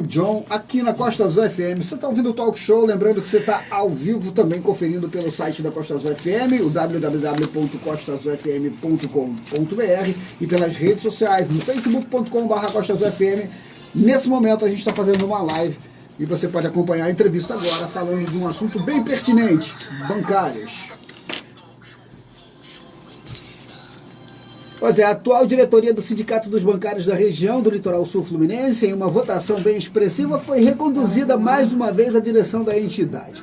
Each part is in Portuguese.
John, aqui na Costa Azul FM. Você está ouvindo o Talk Show, lembrando que você está ao vivo também conferindo pelo site da Costa Azul FM, o www.costazulfm.com.br e pelas redes sociais, no facebook.com.br Costa Azul FM. Nesse momento a gente está fazendo uma live e você pode acompanhar a entrevista agora falando de um assunto bem pertinente, bancários. Pois é, a atual diretoria do Sindicato dos Bancários da região do Litoral Sul Fluminense, em uma votação bem expressiva, foi reconduzida mais uma vez à direção da entidade.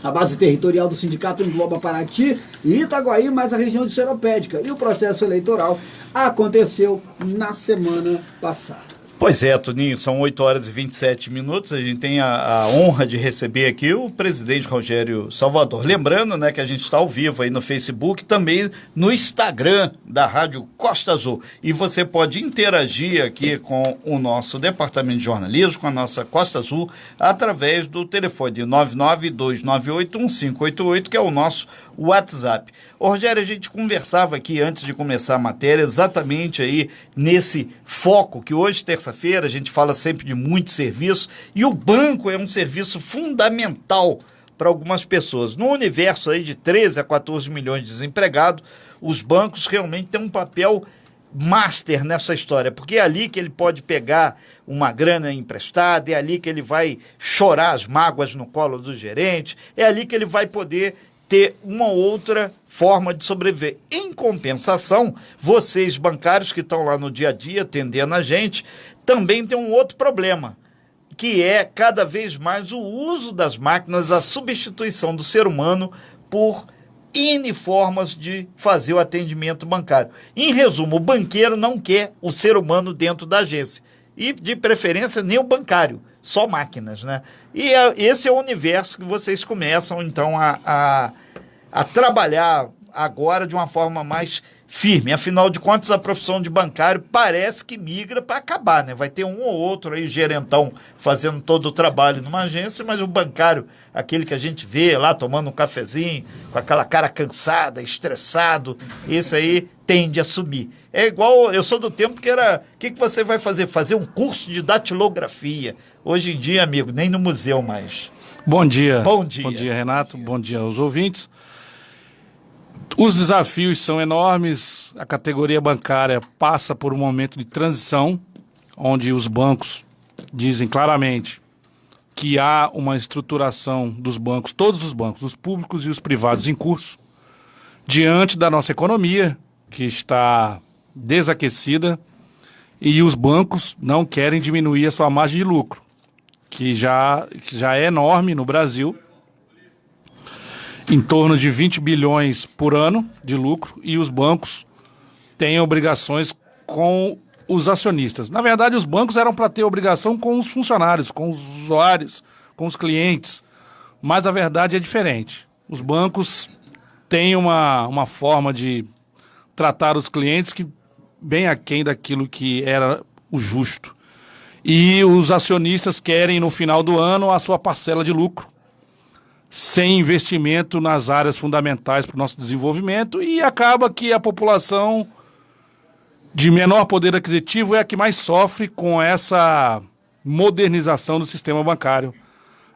A base territorial do sindicato engloba Paraty e Itaguaí, mais a região de Seropédica. E o processo eleitoral aconteceu na semana passada. Pois é, Toninho, são 8 horas e 27 minutos, a gente tem a honra de receber aqui o presidente Rogério Salvador. Lembrando, né, que a gente está ao vivo aí no Facebook, também no Instagram da Rádio Costa Azul. E você pode interagir aqui com o nosso departamento de jornalismo, com a nossa Costa Azul, através do telefone 992981588, que é o nosso WhatsApp. Ô, Rogério, a gente conversava aqui antes de começar a matéria exatamente aí nesse foco que hoje, terça-feira, a gente fala sempre de muito serviço e o banco é um serviço fundamental para algumas pessoas. No universo aí de 13 a 14 milhões de desempregados, os bancos realmente têm um papel master nessa história, porque é ali que ele pode pegar uma grana emprestada, é ali que ele vai chorar as mágoas no colo do gerente, é ali que ele vai poder ter uma outra forma de sobreviver. Em compensação, vocês bancários que estão lá no dia a dia atendendo a gente, também tem um outro problema, que é cada vez mais o uso das máquinas, a substituição do ser humano por N formas de fazer o atendimento bancário. Em resumo, o banqueiro não quer o ser humano dentro da agência. E, de preferência, nem o bancário, só máquinas, né? E esse é o universo que vocês começam, então, a trabalhar agora de uma forma mais firme. Afinal de contas, a profissão de bancário parece que migra para acabar, né? Vai ter um ou outro aí, gerentão, fazendo todo o trabalho numa agência, mas o bancário, aquele que a gente vê lá tomando um cafezinho, com aquela cara cansada, estressado, esse aí tende a sumir. É igual, eu sou do tempo que era, o que você vai fazer? Fazer um curso de datilografia. Hoje em dia, amigo, nem no museu mais. Bom dia. Bom dia. Bom dia, Renato. Bom dia aos ouvintes. Os desafios são enormes. A categoria bancária passa por um momento de transição, onde os bancos dizem claramente que há uma estruturação dos bancos, todos os bancos, os públicos e os privados, em curso, diante da nossa economia, que está desaquecida, e os bancos não querem diminuir a sua margem de lucro, que já é enorme no Brasil, em torno de 20 bilhões por ano de lucro, e os bancos têm obrigações com os acionistas. Na verdade, os bancos eram para ter obrigação com os funcionários, com os usuários, com os clientes, mas a verdade é diferente. Os bancos têm uma forma de tratar os clientes que bem aquém daquilo que era o justo. E os acionistas querem, no final do ano, a sua parcela de lucro, sem investimento nas áreas fundamentais para o nosso desenvolvimento, e acaba que a população de menor poder aquisitivo é a que mais sofre com essa modernização do sistema bancário.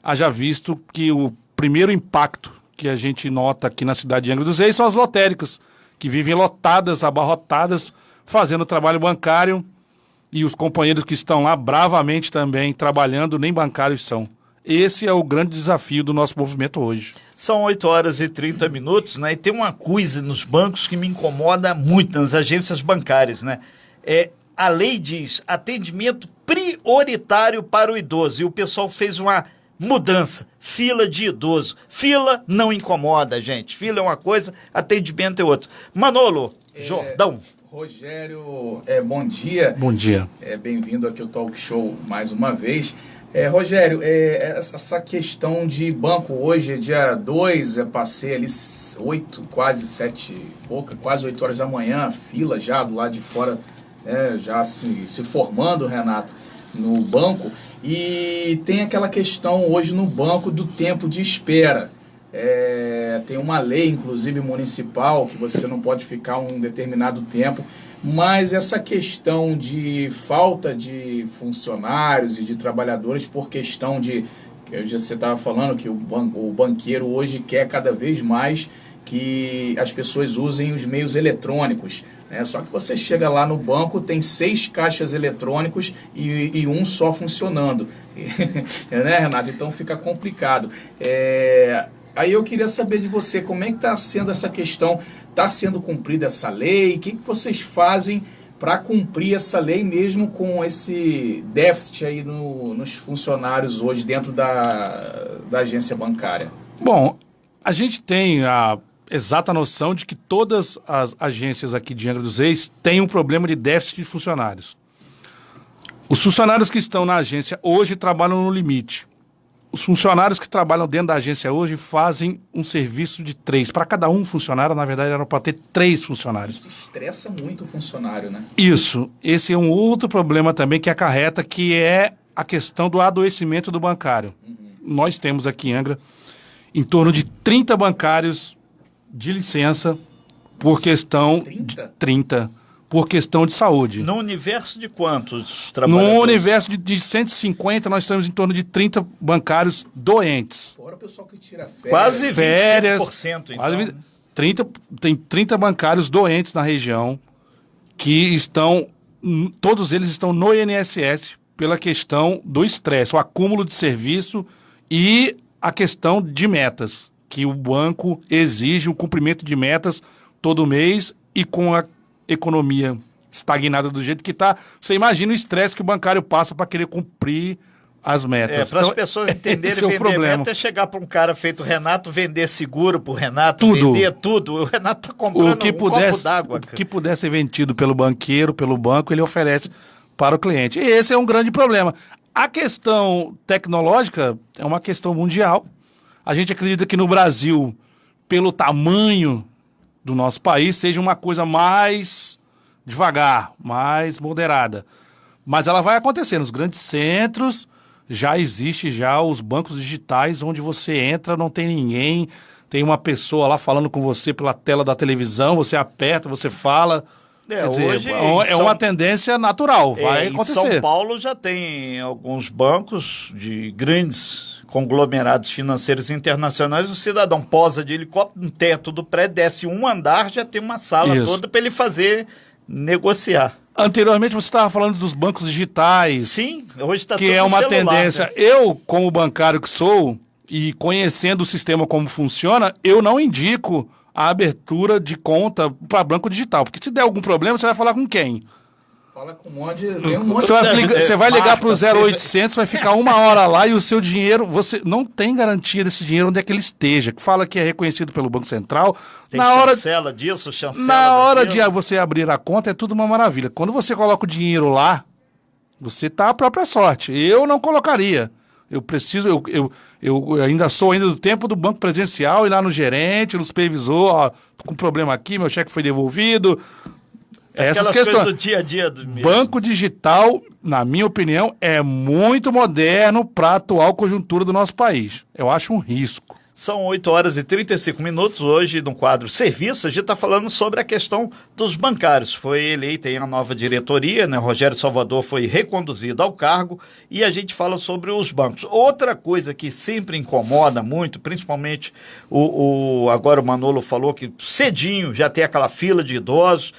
Haja visto que o primeiro impacto que a gente nota aqui na cidade de Angra dos Reis são as lotéricas, que vivem lotadas, abarrotadas, fazendo trabalho bancário, e os companheiros que estão lá bravamente também trabalhando, nem bancários são. Esse é o grande desafio do nosso movimento hoje. São 8 horas e 30 minutos, né? E tem uma coisa nos bancos que me incomoda muito, nas agências bancárias, né? A lei diz atendimento prioritário para o idoso, e o pessoal fez uma mudança, fila de idoso. Fila não incomoda, gente. Fila é uma coisa, atendimento é outra. Manolo, Jordão. Rogério, bom dia. Bom dia. Bem-vindo aqui ao Talk Show mais uma vez. Rogério, essa questão de banco hoje, dia 2, passei ali 8, quase 7, quase 8 horas da manhã, fila já do lado de fora, já se formando, Renato, no banco. E tem aquela questão hoje no banco do tempo de espera. Tem uma lei, inclusive municipal, que você não pode ficar um determinado tempo. Mas essa questão de falta de funcionários e de trabalhadores por questão de... Você estava falando que o banqueiro hoje quer cada vez mais que as pessoas usem os meios eletrônicos. Só que você chega lá no banco, tem 6 caixas eletrônicos e um só funcionando. Né, Renato? Então fica complicado. Aí eu queria saber de você, como é que está sendo essa questão? Está sendo cumprida essa lei? O que vocês fazem para cumprir essa lei mesmo com esse déficit aí nos funcionários hoje dentro da agência bancária? Bom, a gente tem a exata noção de que todas as agências aqui de Angra dos Reis têm um problema de déficit de funcionários. Os funcionários que estão na agência hoje trabalham no limite. Os funcionários que trabalham dentro da agência hoje fazem um serviço de 3. Para cada um funcionário, na verdade, era para ter 3 funcionários. Isso estressa muito o funcionário, né? Isso. Esse é um outro problema também que acarreta, que é a questão do adoecimento do bancário. Nós temos aqui em Angra em torno de 30 bancários de licença por questão 30 por questão de saúde. No universo de quantos trabalhadores? No universo de 150, nós temos em torno de 30 bancários doentes. Fora o pessoal que tira férias. Quase 25%, então. Quase 30, tem 30 bancários doentes na região que estão, todos eles estão no INSS pela questão do estresse, o acúmulo de serviço e a questão de metas, que o banco exige o cumprimento de metas todo mês e com a economia estagnada do jeito que está, você imagina o estresse que o bancário passa para querer cumprir as metas. Para as pessoas entenderem, esse é o vender problema. meta é chegar para um cara feito Renato, vender seguro para o Renato, Tudo. vender tudo. O Renato está comprando copo d'água. O que pudesse ser vendido pelo banqueiro, pelo banco, ele oferece para o cliente. E esse é um grande problema. A questão tecnológica é uma questão mundial. A gente acredita que no Brasil, pelo tamanho do nosso país, seja uma coisa mais devagar, mais moderada. Mas ela vai acontecer. Nos grandes centros já existe já os bancos digitais onde você entra, não tem ninguém, tem uma pessoa lá falando com você pela tela da televisão, você aperta, você fala. Quer dizer, Hoje, uma tendência natural, vai acontecer. Em São Paulo já tem alguns bancos de grandes conglomerados financeiros internacionais, o cidadão posa de helicóptero no teto do prédio, desce um andar, já tem uma sala toda para ele negociar. Anteriormente você estava falando dos bancos digitais. Sim, hoje está tudo que é uma no celular, tendência. né? Eu, como bancário que sou, e conhecendo o sistema como funciona, eu não indico a abertura de conta para banco digital, porque se der algum problema, você vai falar com quem? Fala com um monte, tem um monte Você vai ligar para o Marta, 0800, vai ficar 1 hora lá e o seu dinheiro, você não tem garantia desse dinheiro onde é que ele esteja, que fala que é reconhecido pelo Banco Central. Tem chancela disso, chancela na hora daquilo. de você abrir a conta é tudo uma maravilha. Quando você coloca o dinheiro lá, você tá à própria sorte. Eu não colocaria. Eu preciso, eu ainda sou ainda do tempo do banco presencial, ir lá no gerente, no supervisor, ó, tô com um problema aqui, meu cheque foi devolvido. Essas questões do dia a dia do mesmo. Banco digital, na minha opinião, é muito moderno para a atual conjuntura do nosso país. Eu acho um risco. São 8 horas e 35 minutos. Hoje, no quadro Serviço, a gente está falando sobre a questão dos bancários. Foi eleita aí a nova diretoria, né? Rogério Salvador foi reconduzido ao cargo e a gente fala sobre os bancos. Outra coisa que sempre incomoda muito, principalmente agora o Manolo falou que cedinho já tem aquela fila de idosos,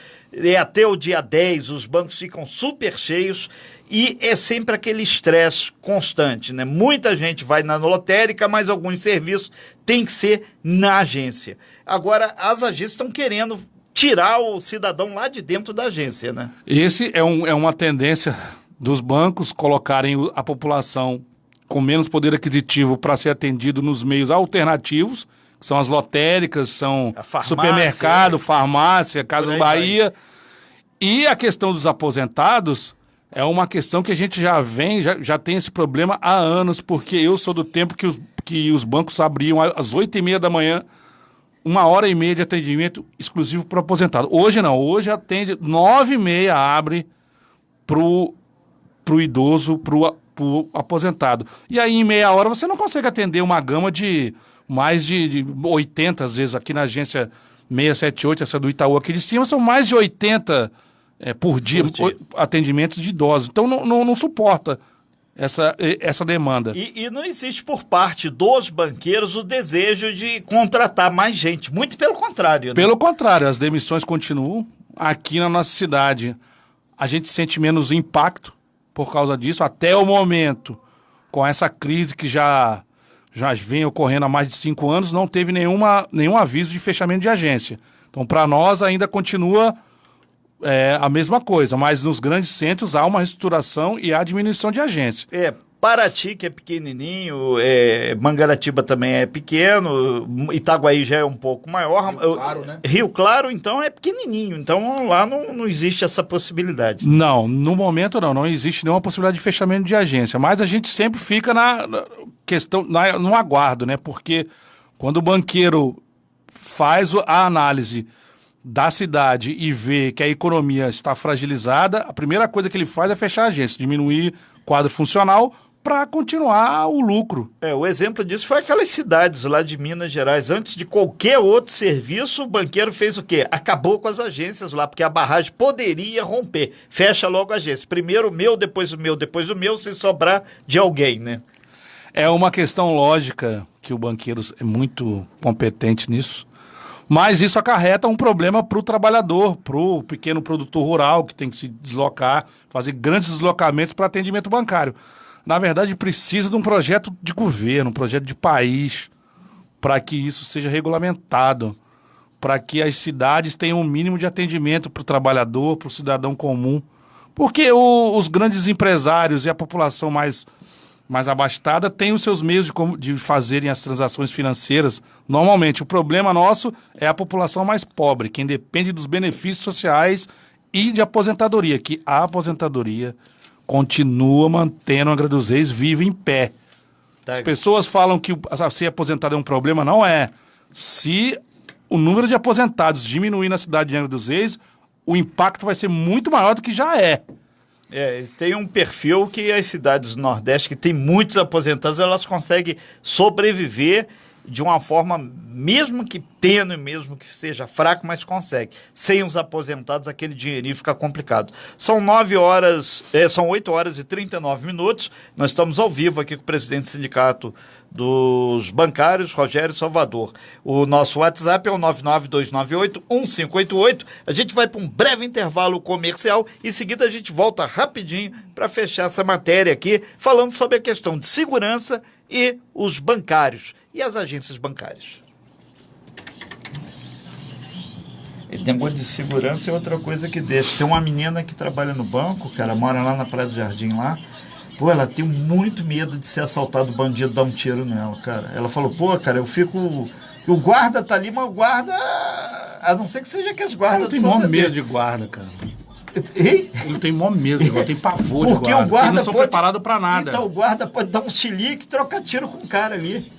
até o dia 10 os bancos ficam super cheios e é sempre aquele estresse constante, né? Muita gente vai na lotérica, mas alguns serviços têm que ser na agência. Agora, as agências estão querendo tirar o cidadão lá de dentro da agência, né? Esse é uma tendência dos bancos colocarem a população com menos poder aquisitivo para ser atendido nos meios alternativos, que são as lotéricas, são supermercado, farmácia, Casa Bahia. E a questão dos aposentados é uma questão que a gente já tem esse problema há anos, porque eu sou do tempo que os bancos abriam às 8h30 da manhã, 1h30 de atendimento exclusivo para o aposentado. Hoje não, hoje atende 9h30, abre pro idoso, pro aposentado. E aí em meia hora você não consegue atender uma gama de mais de 80, às vezes, aqui na agência 678, essa do Itaú aqui de cima, são mais de 80 por dia, atendimentos de idosos. Então não suporta essa demanda. E não existe por parte dos banqueiros o desejo de contratar mais gente, muito pelo contrário. Né? Pelo contrário, as demissões continuam. Aqui na nossa cidade, a gente sente menos impacto por causa disso, até o momento, com essa crise que já vem ocorrendo há mais de 5 anos, não teve nenhum aviso de fechamento de agência. Então, para nós, ainda continua a mesma coisa, mas nos grandes centros há uma reestruturação e há diminuição de agência. Paraty, que é pequenininho, Mangaratiba também é pequeno, Itaguaí já é um pouco maior. Rio Claro, né? Rio Claro, então, é pequenininho. Então, lá não existe essa possibilidade. Não, no momento não existe nenhuma possibilidade de fechamento de agência, mas a gente sempre fica na questão, no aguardo, né? Porque quando o banqueiro faz a análise da cidade e vê que a economia está fragilizada, a primeira coisa que ele faz é fechar a agência, diminuir o quadro funcional para continuar o lucro. O exemplo disso foi aquelas cidades lá de Minas Gerais. Antes de qualquer outro serviço, o banqueiro fez o quê? Acabou com as agências lá, porque a barragem poderia romper. Fecha logo a agência. Primeiro o meu, depois o meu, depois o meu, se sobrar de alguém, né? É uma questão lógica que o banqueiro é muito competente nisso. Mas isso acarreta um problema para o trabalhador, para o pequeno produtor rural que tem que se deslocar, fazer grandes deslocamentos para atendimento bancário. Na verdade, precisa de um projeto de governo, um projeto de país, para que isso seja regulamentado, para que as cidades tenham um mínimo de atendimento para o trabalhador, para o cidadão comum. Porque os grandes empresários e a população mais abastada têm os seus meios de fazerem as transações financeiras. Normalmente, o problema nosso é a população mais pobre, quem depende dos benefícios sociais e de aposentadoria, que a aposentadoria continua mantendo a Angra dos Reis viva em pé. As pessoas falam que ser aposentado é um problema, não é. Se o número de aposentados diminuir na cidade de Angra dos Reis, o impacto vai ser muito maior do que já é. Tem um perfil que as cidades do Nordeste, que tem muitos aposentados, elas conseguem sobreviver de uma forma, mesmo que tênue, mesmo que seja fraco, mas consegue. Sem os aposentados, aquele dinheirinho fica complicado. São 8 horas e 39 minutos. Nós estamos ao vivo aqui com o presidente do Sindicato dos Bancários, Rogério Salvador. O nosso WhatsApp é o 99298-1588. A gente vai para um breve intervalo comercial e em seguida a gente volta rapidinho para fechar essa matéria aqui, falando sobre a questão de segurança e os bancários e as agências bancárias. Esse negócio de segurança é outra coisa que deixa. Tem uma menina que trabalha no banco, cara, mora lá na Praia do Jardim lá. Pô, ela tem muito medo de ser assaltado, o bandido dar um tiro nela, cara. Ela falou, pô, cara, eu fico... O guarda tá ali, mas o guarda... A não ser que seja aqueles guardas... Eu tenho maior medo de guarda, cara. Ei? Eu tenho maior medo de guarda, eu tenho pavor de Porque guarda. o guarda eles não são preparados para nada. Então o guarda pode dar um chilique e trocar tiro com o cara ali.